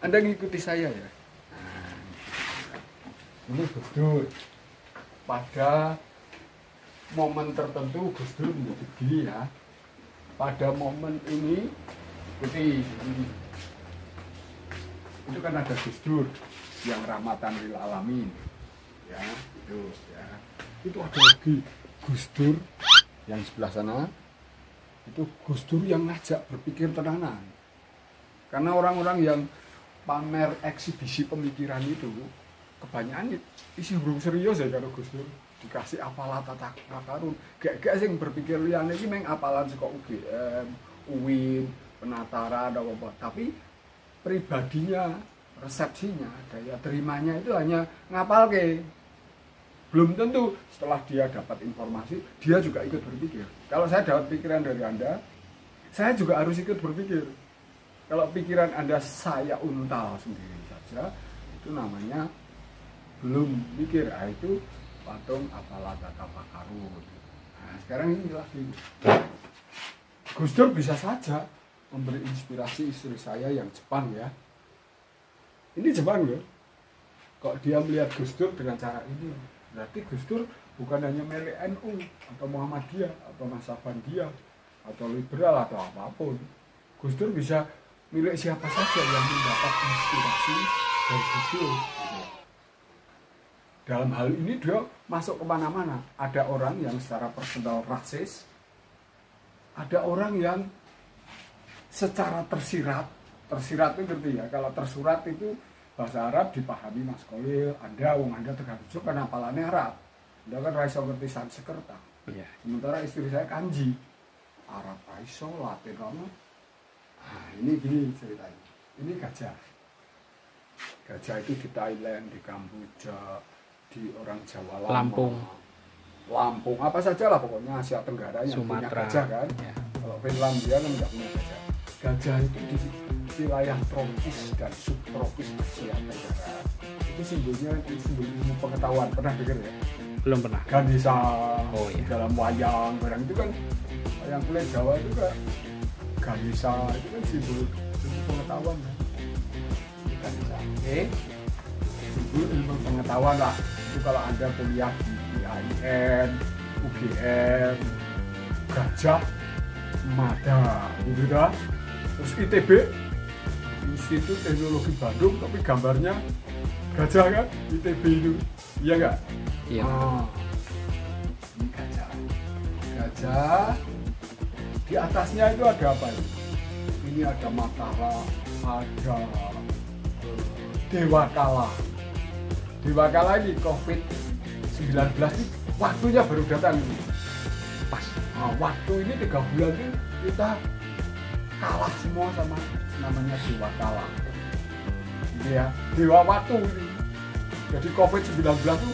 Anda ngikuti saya ya. Nah, ini Gus Dur. Pada momen tertentu Gus Dur menjadi gini ya. Pada momen ini, seperti ini. Itu kan ada Gus Dur yang rahmatan lil alamin. Ya, itu ya. Itu ada lagi Gus Dur yang sebelah sana. Itu Gus Dur yang ngajak berpikir tenanan. Karena orang-orang yang pamer eksibisi pemikiran itu kebanyakan isi burung serius ya kalau Gus Dur dikasih apalah tata karun gak sing berpikir liane iki meng apalan saka UGM, UIN, penataran apa tapi pribadinya, resepsinya, daya terimanya itu hanya ngapalke. Belum tentu setelah dia dapat informasi dia juga ikut berpikir. Kalau saya dapat pikiran dari Anda, saya juga harus ikut berpikir. Kalau pikiran Anda saya untal sendiri saja, itu namanya belum pikir. Nah, itu patung apalah tata karun. Nah, sekarang ini lagi. Gus Dur bisa saja memberi inspirasi istri saya yang Jepang ya. Ini Jepang ya. Kok dia melihat Gus Dur dengan cara ini? Berarti Gus Dur bukan hanya milik NU atau Muhammadiyah atau Nasabandiyah atau liberal atau apapun. Gus Dur bisa milik siapa saja yang mendapat inspirasi dari Gus Dur. Dalam hal ini dia masuk kemana-mana. Ada orang yang secara personal rasis, ada orang yang secara tersirat itu ngerti ya. Kalau tersurat itu bahasa Arab dipahami Mas Kolil. Anda Tegal Rejo kan hafalannya Arab. Anda kan raiso ngerti Sanskerta. Yeah. Sementara istri saya kanji. Arab raiso, Latin ono. Nah, ini gini ceritanya. Ini gajah. Gajah itu di Thailand, di Kamboja, di orang Jawa Lama, Lampung, apa saja lah pokoknya Asia Tenggara yang punya gajah kan. Ya. Kalau Finlandia kan tidak punya gajah. Gajah itu di wilayah tropis dan subtropis Asia Tenggara. Itu simbolnya simbol ilmu pengetahuan. Pernah dengar ya? Belum pernah. Ganesa, iya. Dalam wayang, barang itu kan wayang kulit Jawa itu kan Ganesa itu kan simbol ilmu pengetahuan kan. Ganesa. Oke. Simbol ilmu pengetahuan lah. Itu kalau Anda kuliah di IAIN, UGM, Gajah Mada, gitu dah. Terus ITB, Institut Teknologi Bandung, tapi gambarnya gajah kan, ITB itu, iya nggak? Iya. Ini gajah. Gajah. Di atasnya itu ada apa ini? Ini ada Mataram, ada Dewa Kala. Dewa Kala ini COVID-19 ini waktunya baru datang ini. Pas. Nah, waktu ini 3 bulan ini kita kalah semua sama namanya Dewa Kala. Ini ya, Dewa Waktu ini. Jadi COVID-19 itu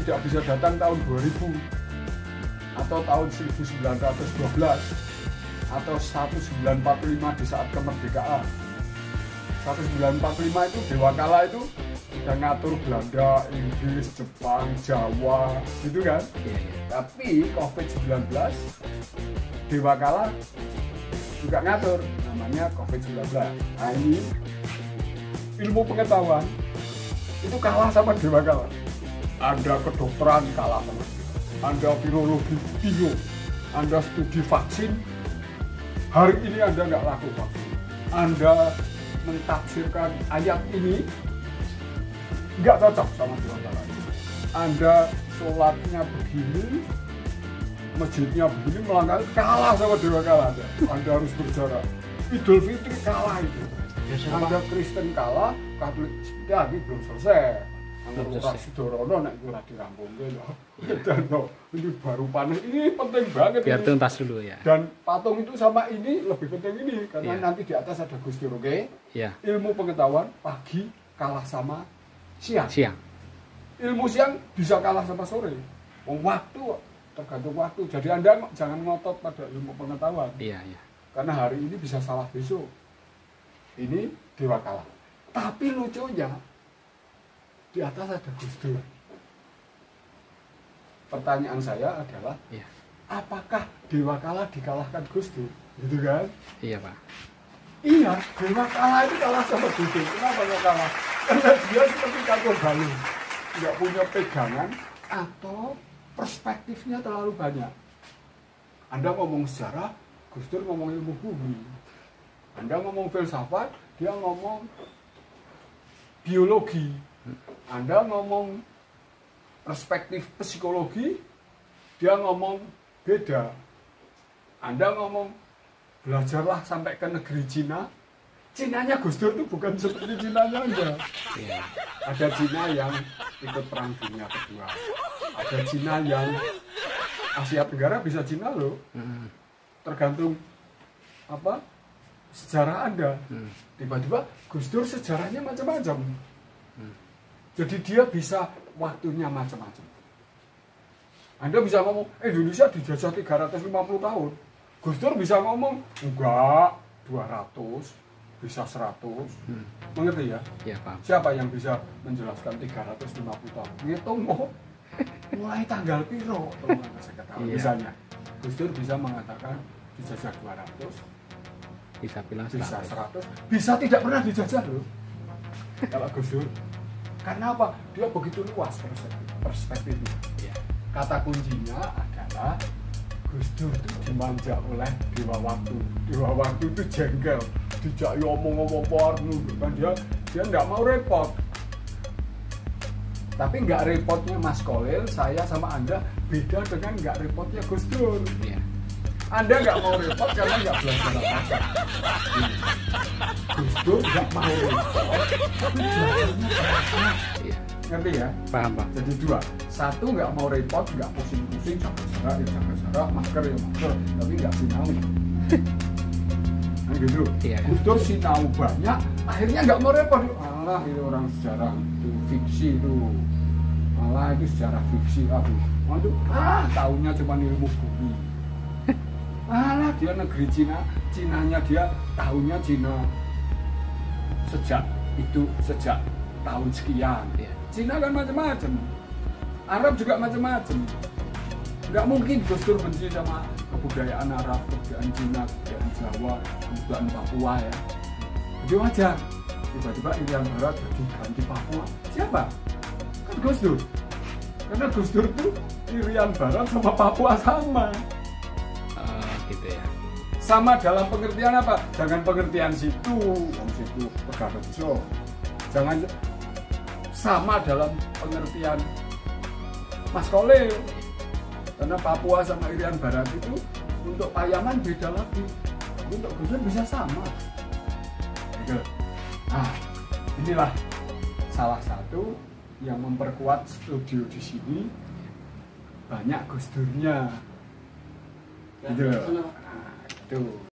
tidak bisa datang tahun 2000 atau tahun 1912 atau 1945 di saat kemerdekaan. 1945 itu Dewa Kala itu udah ngatur Belanda, Inggris, Jepang, Jawa, gitu kan? Tapi COVID-19 Dewa Kala juga ngatur, namanya COVID-19. Nah ini ilmu pengetahuan itu kalah sama Dewa Kala. Anda kedokteran kalah sama dia. Anda virologi bingung. Anda studi vaksin, hari ini Anda nggak laku vaksin. Anda mentafsirkan ayat ini nggak cocok sama Dewa Kala. Anda sholatnya begini, masjidnya begini, melanggar kalah sama Dewa Kala. Anda harus berjarak. Idul Fitri kalah itu. Anda Kristen kalah, Katolik ya ini belum selesai. Anggur operasi Dorono nek ora dirampungke lho. Dan ini baru panen, ini penting banget. Biar ini. tuntas dulu ya. Dan patung itu sama ini lebih penting ini karena Yeah. nanti di atas ada Gus Dur, oke? Iya. Ilmu pengetahuan pagi kalah sama siang. Siang. Ilmu siang bisa kalah sama sore. Waktu tergantung waktu. Jadi Anda jangan ngotot pada ilmu pengetahuan. Iya, iya. Karena hari ini bisa salah besok. Ini Dewa Kala. Tapi lucunya di atas ada Gus Dur. Pertanyaan saya adalah, Iya. apakah Dewa Kala dikalahkan Gus Dur? Gitu kan? Iya, Pak. Iya, Dewa kalah itu kalah sama Gus Dur. Kenapa nggak kalah? Karena dia seperti Kato Balu, nggak punya pegangan atau perspektifnya terlalu banyak. Anda ngomong sejarah, Gus Dur ngomong ilmu bumi. Anda ngomong filsafat, dia ngomong biologi. Anda ngomong perspektif psikologi, dia ngomong beda. Anda ngomong belajarlah sampai ke negeri Cina. Cinanya Gus Dur itu bukan seperti Cinanya Anda. Iya. Ada Cina yang ikut perang dunia kedua. Ada Cina yang Asia Tenggara bisa Cina loh. Tergantung apa sejarah Anda. Tiba-tiba Gus Dur sejarahnya macam-macam. Jadi dia bisa waktunya macam-macam. Anda bisa ngomong Indonesia dijajah 350 tahun. Gus Dur bisa ngomong enggak 200, bisa 100. Mengerti ya? Iya, paham. Siapa yang bisa menjelaskan 350 tahun? Ngitung mau mulai tanggal piro Iya. misalnya. Gus Dur bisa mengatakan dijajah 200, Bisa bilang bisa 100. 100, bisa tidak pernah dijajah loh. Kalau Gus Dur. Karena apa? Dia begitu luas perspektifnya. Iya. Kata kuncinya adalah Gus Dur itu dimanja oleh Dewa Waktu. Dewa Waktu itu jengkel, dijak ngomong-ngomong porno kan dia nggak mau repot. Tapi nggak repotnya Mas Kolil, saya sama Anda beda dengan nggak repotnya Gus Dur. Iya. Anda nggak mau repot karena nggak belajar apa-apa. Gus Dur nggak mau repot, tapi belajarnya apa? Iya. Ngerti ya? Paham, Pak. Jadi dua, satu nggak mau repot, nggak pusing-pusing, jaga jarak, masker ya masker, tapi nggak sinau. Nah gitu. Iya. Gus Dur sinau banyak, akhirnya nggak mau repot. Alah itu orang sejarah itu fiksi itu, alah itu sejarah fiksi aku. Waduh, taunya cuma ilmu bumi. Alah dia negeri Cina, Cinanya dia tahunya Cina sejak tahun sekian. Iya. Cina kan macam-macam, Arab juga macam-macam. Nggak mungkin Gus Dur benci sama kebudayaan Arab, kebudayaan Cina, kebudayaan Jawa, kebudayaan Papua ya. Jadi wajar. Tiba-tiba Irian Barat jadi ganti Papua. Siapa? Kan Gus Dur. Karena Gus Dur tuh Irian Barat sama Papua sama. Gitu ya. Sama dalam pengertian apa? Jangan pengertian situ, Pegarejo. Jangan sama dalam pengertian Mas Kolil. Karena Papua sama Irian Barat itu untuk Payaman beda lagi. Untuk Gus Dur bisa sama. Gitu. Nah, inilah salah satu yang memperkuat studio di sini banyak Gus Durnya. Gitu loh. Nah, itu.